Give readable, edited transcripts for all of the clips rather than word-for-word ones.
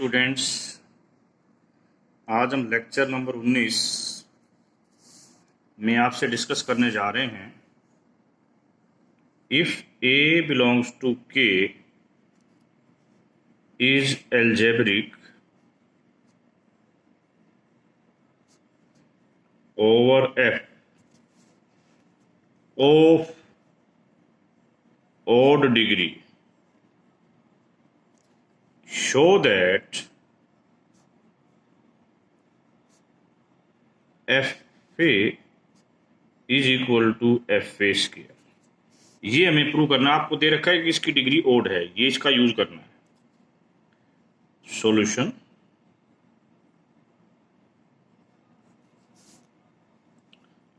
Students, आज हम lecture number 19 में आपसे डिस्कस करने जा रहे हैं if A belongs to K is algebraic over F of odd degree, show that fa is equal to F A square. ये हमें प्रूव करना है। आपको दे रखा है कि इसकी डिग्री ओड है, ये इसका यूज करना है। Solution,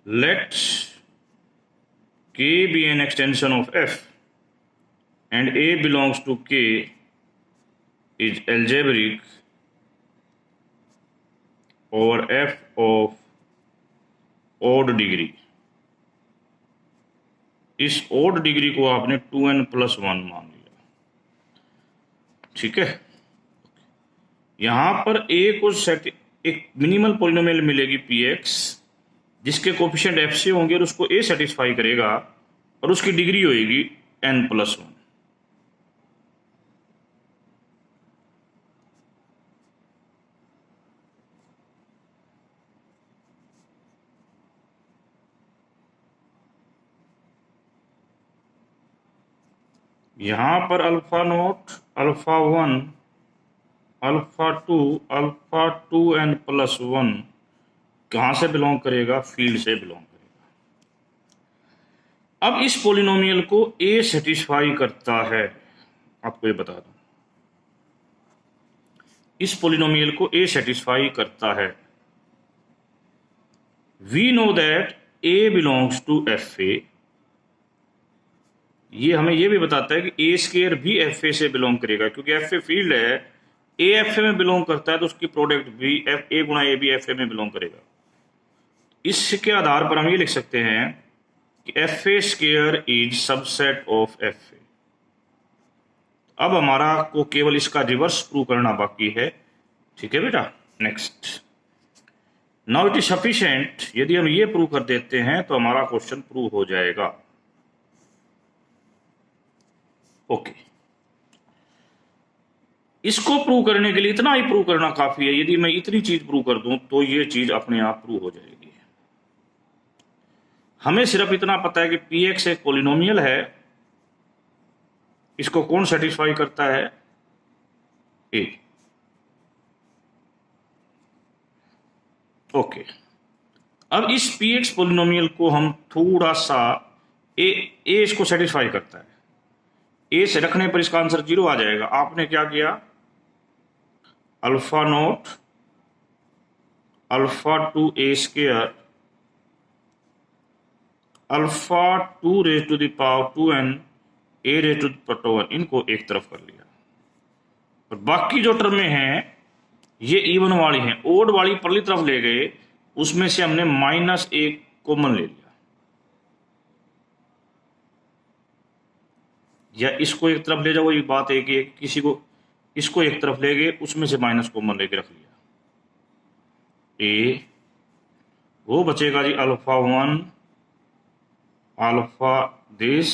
let k be an extension of f and a belongs to k is algebraic over f of odd degree। इस odd डिग्री को आपने 2n+1 मान लिया, ठीक है। यहां पर a को सेट एक मिनिमल पॉलिनोमियल मिलेगी px, जिसके कोफिशिएंट एफ से होंगे और उसको ए सेटिस्फाई करेगा और उसकी डिग्री होएगी n+1। यहां पर alpha note, alpha 1, alpha 2, alpha 2n+1 कहां से बिलोंग करेगा? फील्ड से बिलोंग करेगा। अब इस पॉलिनोमियल को ए सेटिस्फाई करता है, आपको ये बता दूं, इस पॉलिनोमियल को ए सेटिस्फाई करता है। We know that A belongs to F A. ये हमें ये भी बताता है कि ए स्क्वायर भी एफ ए से बिलोंग करेगा, क्योंकि एफ ए फील्ड है, ए एफ ए में बिलोंग करता है, तो उसकी प्रोडक्ट भी एफ ए गुणा ए भी एफ ए में बिलोंग करेगा। इसके आधार पर हम ये लिख सकते हैं कि F A square is subset of F A. अब हमारा को केवल इसका रिवर्स प्रूव करना बाकी है, ठीक है बेटा। Next, now it is sufficient. यदि हम ये प्रूव कर देते हैं तो हमारा क्वेश्चन प्रूव हो जाएगा। ओके, इसको प्रूव करने के लिए इतना ही प्रूव करना काफी है। यदि मैं इतनी चीज प्रूव कर दूं तो ये चीज अपने आप प्रूव हो जाएगी। हमें सिर्फ इतना पता है कि px एक पॉलिनोमियल है। इसको कौन सेटिस्फाई करता है? ए। ओके, अब इस px पॉलिनोमियल को हम थोड़ा सा ए इसको सेटिस्फाई करता है। ए से रखने पर इसका आंसर 0 आ जाएगा। आपने क्या किया? Alpha note alpha 2a² alpha 2n a⁻²1 इनको एक तरफ कर लिया, और बाकी जो टर्में हैं ये इवन वाली हैं। ओड वाली परली तरफ ले गए, उसमें से हमने -1 कॉमन ले लिया, या इसको एक तरफ ले जाओ। ये बात है कि किसी को इसको एक तरफ ले गए, उसमें से माइनस कॉमन लेके रख लिया। ए वो बचेगा जी alpha 1 alpha this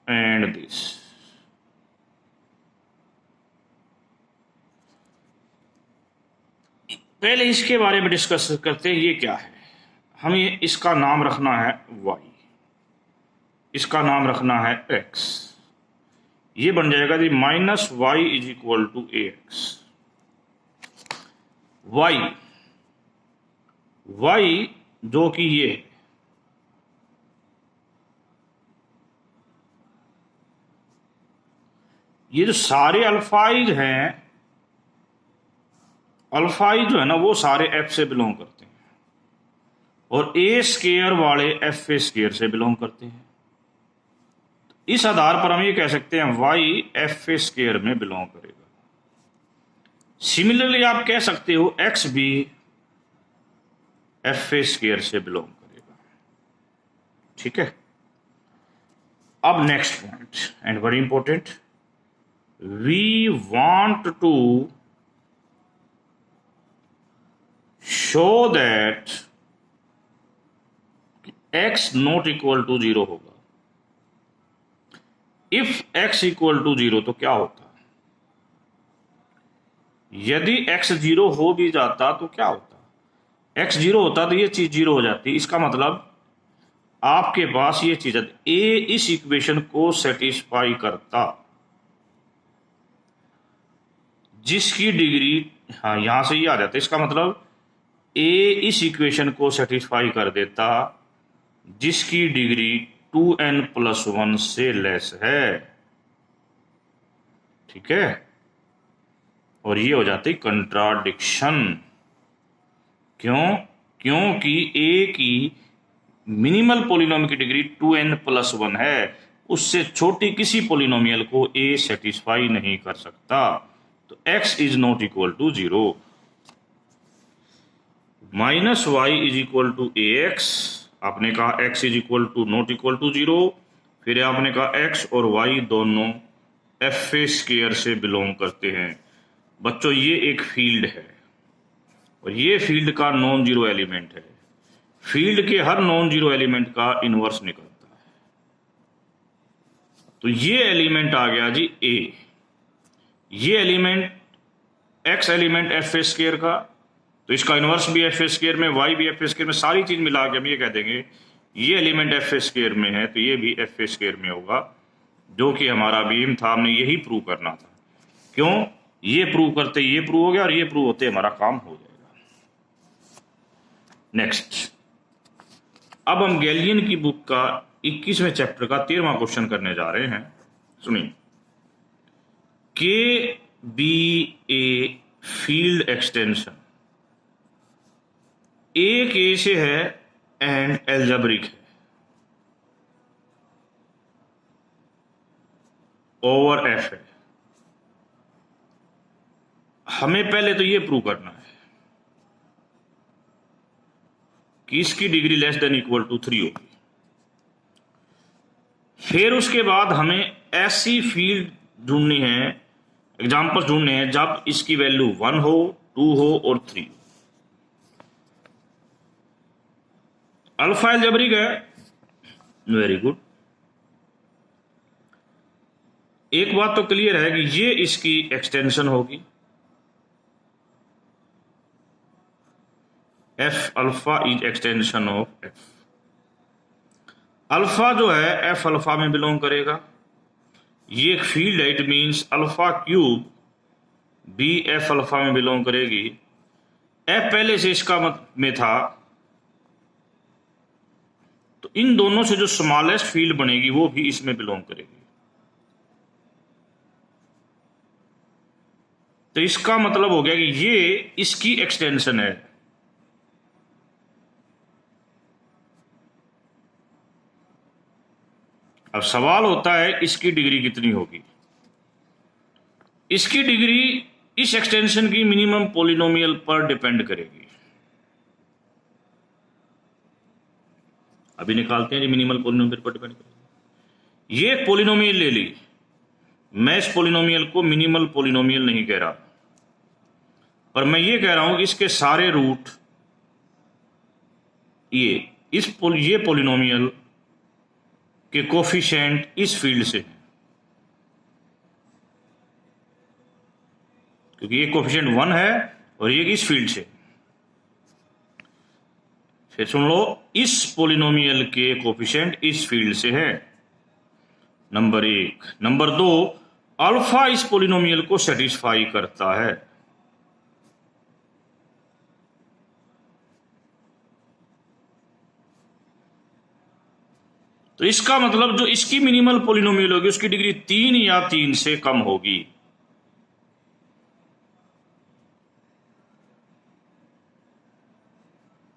and this. पहले इसके बारे में डिस्कस करते हैं। ये क्या है? हमें इसका नाम रखना है y, इसका नाम रखना है x। ये बन जाएगा जी -y is equal to ax। y जो कि ये है, ये जो सारे अल्फाइज हैं, अल्फाइज जो है ना वो सारे एफ से बिलोंग करते हैं, और ए स्क्वायर वाले एफ ए स्क्वायर से बिलोंग करते हैं। इस आधार पर हम ये कह सकते हैं y एफ ए स्क्वायर में बिलोंग करेगा। सिमिलरली आप कह सकते हो x भी एफ ए स्क्वायर से बिलोंग करेगा, ठीक है। अब next point and very important, we want to show that x not equal to 0 होगा। if x equal to 0 तो क्या होता? यदि x 0 हो भी जाता तो क्या होता? x 0 होता तो ये चीज 0 हो जाती। इसका मतलब आपके पास ये चीज a इस इक्वेशन को सेटिस्फाई करता, जिसकी डिग्री, हाँ यहां से ये आ जाता। इसका मतलब a इस इक्वेशन को सेटिस्फाई कर देता जिसकी डिग्री 2n+1 से लेस है। ठीक है, और ये हो जाती कंट्राडिक्शन। क्यों? क्योंकि a की मिनिमल पोलिनोमियल की डिग्री 2n+1 है, उससे छोटी किसी पोलिनोमियल को a सेटिस्फाई नहीं कर सकता। तो x is not equal to 0। -y is equal to ax, आपने कहा x is equal to not equal to 0, फिर आपने कहा x और y दोनों fa² से बिलोंग करते हैं। बच्चों ये एक फील्ड है और ये फील्ड का नॉन जीरो एलिमेंट है। फील्ड के हर नॉन जीरो एलिमेंट का इनवर्स निकलता है। तो ये एलिमेंट आ गया जी a, ये एलिमेंट x एलिमेंट fa² का, तो इसका इनवर्स भी fa² में, y भी fa² में, सारी चीज मिला के हम ये कह देंगे ये एलिमेंट fa² में है तो ये भी fa² में होगा, जो कि हमारा बीम था, हमने यही प्रूव करना था। क्यों? ये प्रूव करते ये प्रूव हो गया और ये प्रूव होते हमारा काम हो जाएगा। नेक्स्ट, अब हम गैलियन की बुक का 21वें चैप्टर का 13वां क्वेश्चन करने जा रहे हैं। सुनिए, के बी ए फील्ड एक्सटेंशन एक ए से है एंड एल्जेब्रिक है ओवर एफ है। हमें पहले तो ये प्रूव करना है कि इसकी degree less than equal to 3 होगी। फिर उसके बाद हमें ऐसी फील्ड ढूंढनी है, एग्जांपल्स ढूंढने हैं जब इसकी वैल्यू 1 हो, 2 हो और 3 हो। अल्फा एल्जेब्रिक है, वेरी गुड। एक बात तो क्लियर है कि ये इसकी एक्सटेंशन होगी, F alpha is extension of F. Alpha जो है एफ अल्फा में बिलोंग करेगा। ये एक फील्ड है, it means alpha cube be F alpha में बिलोंग करेगी। एफ पहले से इसका में था, तो इन दोनों से जो स्मॉलेस्ट फील्ड बनेगी वो भी इसमें बिलोंग करेगी। तो इसका मतलब हो गया कि ये इसकी एक्सटेंशन है। अब सवाल होता है इसकी डिग्री कितनी होगी। इसकी डिग्री इस एक्सटेंशन की मिनिमम पॉलिनोमियल पर डिपेंड करेगी। अभी निकालते हैं जी, मिनिमल पॉलिनोमियल पर डिपेंड करेगी। ये पॉलिनोमियल ले ली, मैं इस पॉलिनोमियल को मिनिमल पॉलिनोमियल नहीं कह रहा, पर मैं ये कह रहा हूं कि इसके सारे रूट ये पॉलिनोमियल के कोफिशिएंट इस फील्ड से हैं, क्योंकि ये कोफिशिएंट 1 है और ये इस फील्ड से। फिर सुन लो, इस पॉलिनोमियल के कोफिशिएंट इस फील्ड से है, नंबर 1। नंबर 2, अल्फा इस पॉलिनोमियल को सेटिस्फाई करता है। तो इसका मतलब जो इसकी मिनिमल पॉलिनोमियल होगी उसकी डिग्री 3 या 3 से कम होगी।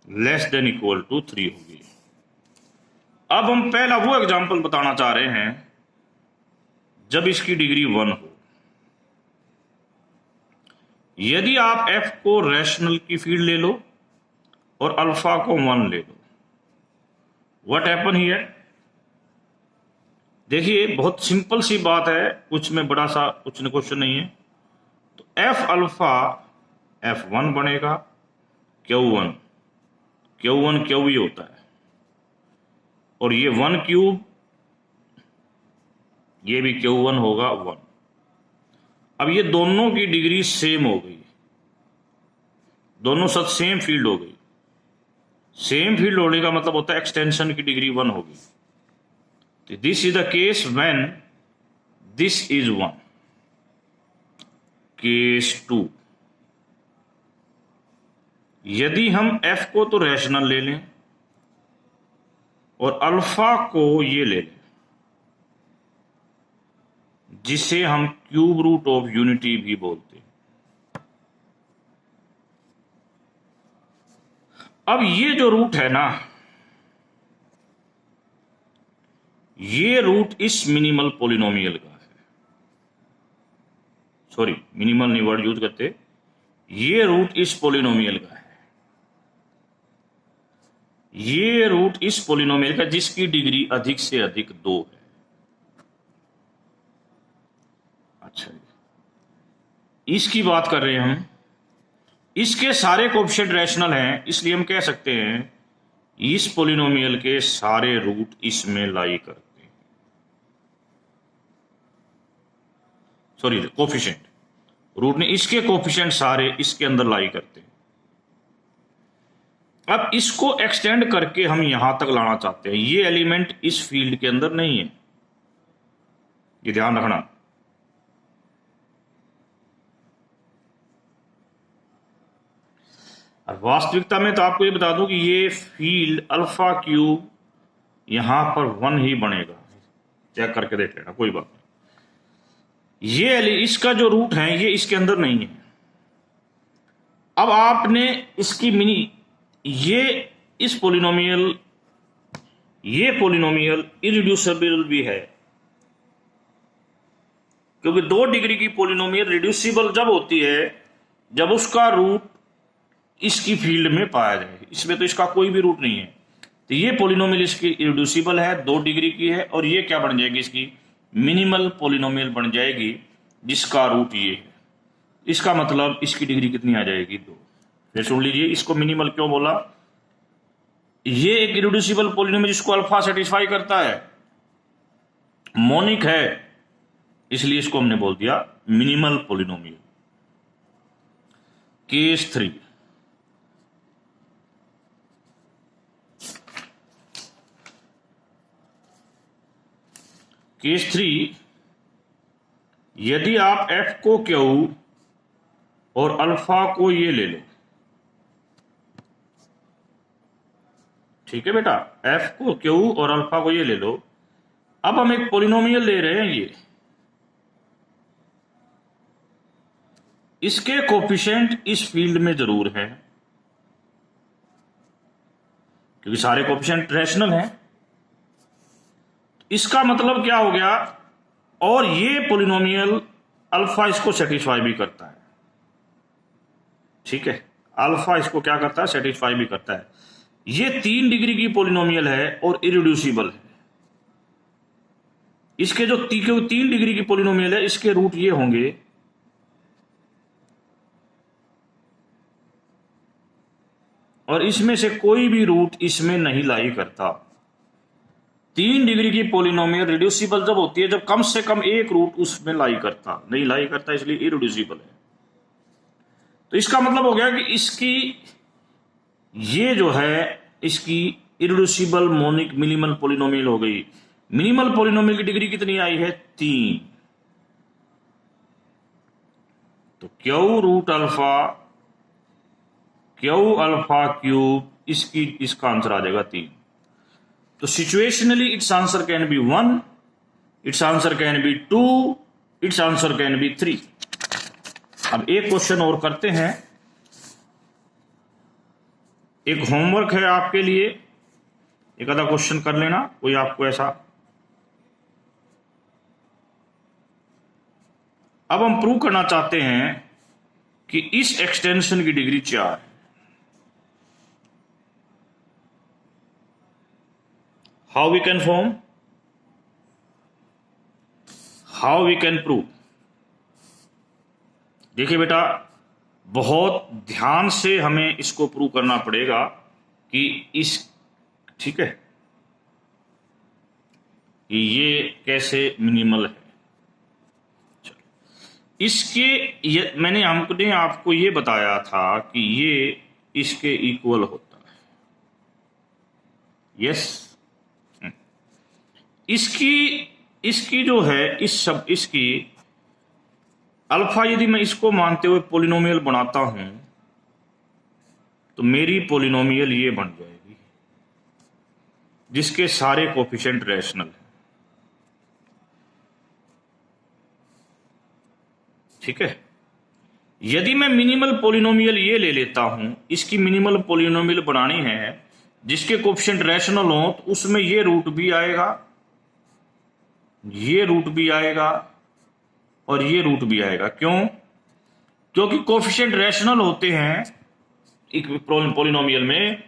लेस देन इक्वल टू 3 होगी। अब हम पहला वो एग्जांपल बताना चाह रहे हैं जब इसकी डिग्री 1 हो। यदि आप f को रैशनल की फील्ड ले लो और अल्फा को 1 ले लो, व्हाट हैपन हियर? देखिए बहुत सिंपल सी बात है, कुछ में बड़ा सा कुछ न क्वेश्चन नहीं है। तो एफ अल्फा F1 बनेगा, Q1 Q होता है, और ये 1 क्यूब, ये भी Q1 होगा 1। अब ये दोनों की डिग्री सेम हो गई, दोनों साथ सेम फील्ड हो गई। सेम फील्ड होने का मतलब होता है एक्सटेंशन की डिग्री 1 होगी। तो this is the case when this is 1। Case 2, यदि हम f को तो रैशनल ले लें और अल्फा को ये ले लें, जिसे हम क्यूब रूट ऑफ यूनिटी भी बोलते हैं। अब ये जो रूट है ना, ये रूट इस मिनिमल पॉलिनोमियल का है। सॉरी, मिनिमल नहीं वर्ड यूज करते, ये रूट इस पॉलिनोमियल का है। ये रूट इस पॉलिनोमियल का जिसकी डिग्री अधिक से अधिक 2 है। अच्छा, इसकी बात कर रहे हैं हम। इसके सारे कोएफिशिएंट रैशनल हैं, इसलिए हम कह सकते हैं इस पॉलिनोमियल के सारे रूट इसमें लाई करते हैं। सॉरी, कोएफिशिएंट, रूट ने इसके कोएफिशिएंट सारे इसके अंदर लाई करते हैं। अब इसको एक्सटेंड करके हम यहां तक लाना चाहते हैं। ये एलिमेंट इस फील्ड के अंदर नहीं है, ये ध्यान रखना। और वास्तविकता में तो आपको ये बता दूं कि ये फील्ड अल्फा क्यूब यहां पर 1 ही बनेगा। चेक करके देख लेना, कोई बात नहीं। ये इसका जो रूट है ये इसके अंदर नहीं है। अब आपने इसकी ये इस पॉलिनोमियल, ये पॉलिनोमियल इरिड्यूसिबल भी है, क्योंकि 2 डिग्री की पॉलिनोमियल रिड्यूसिबल जब होती है जब उसका रूट इसकी फील्ड में पाया जाए। इसमें तो इसका कोई भी रूट नहीं है। तो ये पॉलिनोमियल इसकी इरिड्यूसिबल है, 2 डिग्री की है, और ये क्या बन जाएगी, इसकी मिनिमल पॉलिनोमियल बन जाएगी जिसका रूट ये है। इसका मतलब इसकी डिग्री कितनी आ जाएगी, 2। फिर सुन लीजिए, इसको मिनिमल क्यों बोला। ये एक इरिड्यूसिबल पॉलिनोमियल जिसको अल्फा सेटिस्फाई करता है, मोनिक है, इसलिए इसको हमने बोल दिया मिनिमल पॉलिनोमियल। केस 3, केस 3, यदि आप f को Q और अल्फा को ये ले लो, ठीक है बेटा, f को Q और अल्फा को ये ले लो। अब हम एक पॉलिनोमियल ले रहे हैं, ये इसके कोएफिशिएंट इस फील्ड में जरूर है, क्योंकि सारे कोएफिशिएंट रैशनल हैं। इसका मतलब क्या हो गया, और ये पॉलिनोमियल अल्फा इसको सेटिस्फाई भी करता है, ठीक है, अल्फा इसको क्या करता है, सेटिस्फाई भी करता है। ये 3 डिग्री की पॉलिनोमियल है और इरिड्यूसिबल है। इसके जो 3 डिग्री की पॉलिनोमियल है, इसके रूट ये होंगे, और इसमें से कोई भी रूट इसमें नहीं लाई करता। 3 डिग्री की पॉलिनोमियल रिड्यूसिबल जब होती है जब कम से कम एक रूट उसमें लाई करता, नहीं लाई करता, इसलिए इरिड्यूसिबल है। तो इसका मतलब हो गया कि इसकी ये जो है, इसकी इरिड्यूसिबल मोनिक मिनिमल पॉलिनोमियल हो गई। मिनिमल पॉलिनोमियल की डिग्री कितनी आई है, 3। तो क्यू अल्फा क्यूब, इसका आंसर आ जाएगा 3। तो situationally it's answer can be 1, it's answer can be 2, it's answer can be 3। अब एक क्वेश्चन और करते हैं, एक होमवर्क है आपके लिए, एक आधा क्वेश्चन कर लेना कोई आपको ऐसा। अब हम प्रूव करना चाहते हैं कि इस एक्सटेंशन की डिग्री 4 है। How we can form, how we can prove. देखिए बेटा, बहुत ध्यान से हमें इसको प्रूव करना पड़ेगा कि इस, ठीक है, कि ये कैसे मिनिमल है। मैंने आपको ये बताया था कि ये इसके इक्वल होता है। यस, इसकी जो है इसकी अल्फा, यदि मैं इसको मानते हुए पोलिनोमियल बनाता हूं तो मेरी पोलिनोमियल ये बन जाएगी जिसके सारे कोफिशिएंट रैशनल हैं। ठीक है, यदि मैं मिनिमल पोलिनोमियल ये ले लेता हूं, इसकी मिनिमल पोलिनोमियल बनानी है जिसके कोफिशिएंट रैशनल हो, तो उसमें ये रूट भी आएगा, ये रूट भी आएगा और ये रूट भी आएगा। क्यों? क्योंकि कोफिशिएंट रैशनल होते हैं एक पोलिनोमियल में।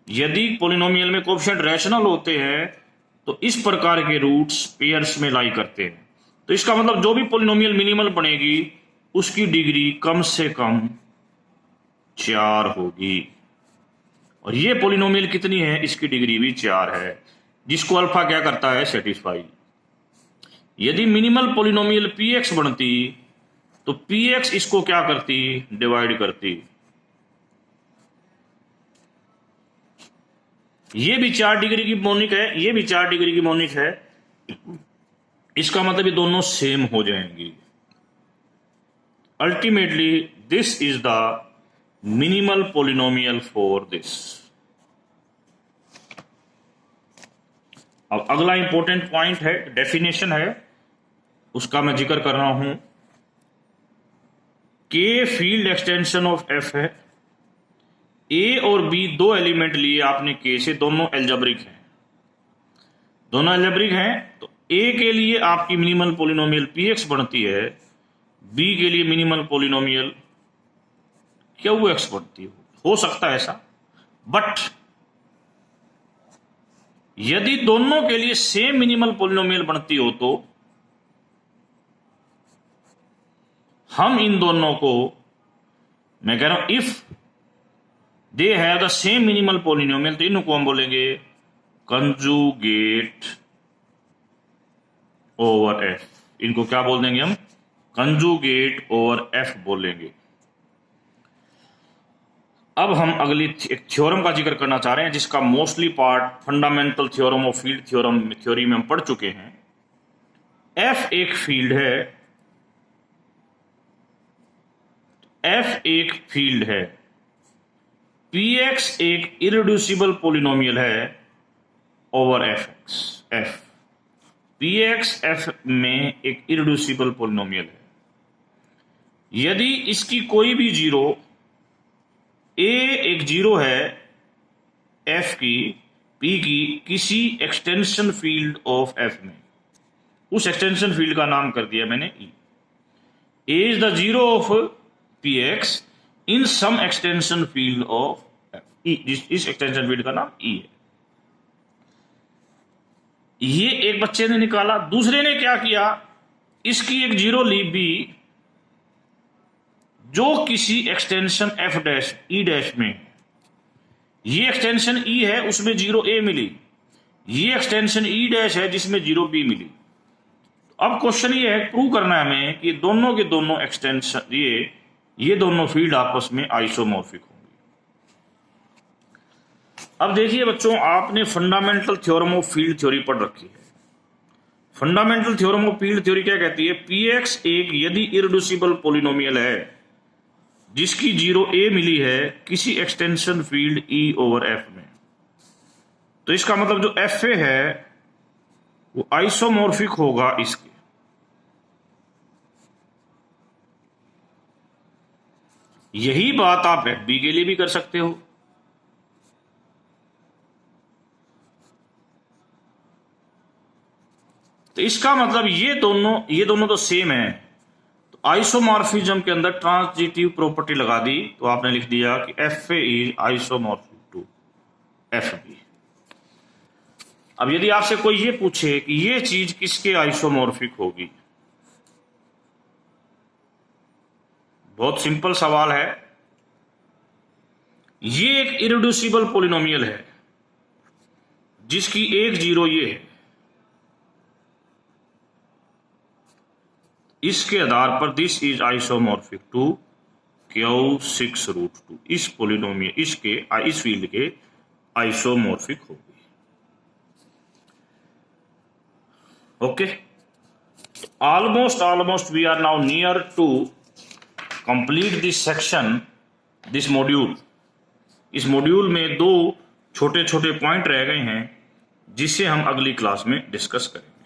यदि पोलिनोमियल में कोफिशिएंट रैशनल होते हैं तो इस प्रकार के रूट्स पेयर्स में लाई करते हैं। तो इसका मतलब जो भी पोलिनोमियल मिनिमल बनेगी उसकी डिग्री कम से कम 4 होगी। और ये पोलिनोमियल कितनी है? इसकी डिग्री भी 4 है, जिसको अल्फा क्या करता है? सेटिस्फाई। यदि मिनिमल पोलिनोमियल px बनती तो px इसको क्या करती? डिवाइड करती। ये भी 4 डिग्री की मोनिक है, ये भी 4 डिग्री की मोनिक है। इसका मतलब ये दोनों सेम हो जाएंगी। Ultimately this is the minimal polynomial for this. अब अगला इंपॉर्टेंट पॉइंट है, डेफिनेशन है, उसका मैं जिक्र कर रहा हूं। के फील्ड एक्सटेंशन ऑफ एफ है। ए और बी दो एलिमेंट लिए आपने के से, दोनों एल्जेब्रिक हैं, दोनों एल्जेब्रिक हैं। तो ए के लिए आपकी मिनिमल पोलिनोमियल px बनती है, बी के लिए मिनिमल पोलिनोमियल qx बनती है। हो सकता है ऐसा, बट यदि दोनों के लिए सेम मिनिमल पोलिनोमियल बनती हो तो हम इन दोनों को, मैं कह रहा हूं if they have the same minimal polynomial, तो इनको हम बोलेंगे कंजुगेट ओवर एफ। इनको क्या बोल देंगे हम? कंजुगेट ओवर एफ बोलेंगे। अब हम अगली एक थ्योरम का जिक्र करना चाह रहे हैं जिसका मोस्टली पार्ट फंडामेंटल थ्योरम और फील्ड थ्योरी में हम पढ़ चुके हैं। एफ एक फील्ड है, एफ एक फील्ड है, px एक इरेड्यूसिबल पोलिनोमियल है over fx। f px f में एक इरेड्यूसिबल पोलिनोमियल है। यदि इसकी कोई भी जीरो, a एक जीरो है f की, p की किसी एक्सटेंशन फील्ड ऑफ f में, उस एक्सटेंशन फील्ड का नाम कर दिया मैंने e। a is the zero of px in some extension field of f। इस एक्सटेंशन फील्ड का नाम e है। ये एक बच्चे ने निकाला। दूसरे ने क्या किया? इसकी एक जीरो ली b, जो किसी extension f dash e dash में, ये एक्सटेंशन e है उसमें जीरो a मिली, ये एक्सटेंशन e डैश है जिसमें जीरो b मिली। अब क्वेश्चन ये है, प्रूव करना है हमें कि दोनों के दोनों एक्सटेंशन, ये दोनों फील्ड आपस में आइसोमॉर्फिक होंगी। अब देखिए बच्चों, आपने fundamental theorem of field theory पढ़ रखी है। Fundamental theorem of field theory क्या कहती है? px एक यदि इरेड्यूसिबल पोलिनोमियल है जिसकी जीरो a मिली है किसी extension field e over f में, तो इसका मतलब जो fa है वो आइसोमॉर्फिक होगा इसके। यही बात आप fb के लिए भी कर सकते हो। तो इसका मतलब ये दोनों तो सेम है, तो आइसोमॉर्फिज्म के अंदर ट्रांजिटिव प्रॉपर्टी लगा दी, तो आपने लिख दिया कि FA is isomorphic to FB। अब यदि आपसे कोई ये पूछे कि ये चीज किसके आइसोमॉर्फिक होगी, बहुत सिंपल सवाल है। ये एक इरेड्यूसिबल पॉलिनोमियल है जिसकी एक जीरो ये है। इसके आधार पर this is isomorphic to Q6√2। इस पॉलिनोमियल इस फील्ड के आइसोमॉर्फिक होगी। Okay, almost we are now near to complete this section, this module. इस मॉड्यूल में 2 छोटे छोटे पॉइंट रह गए हैं जिसे हम अगली क्लास में डिस्कस करेंगे।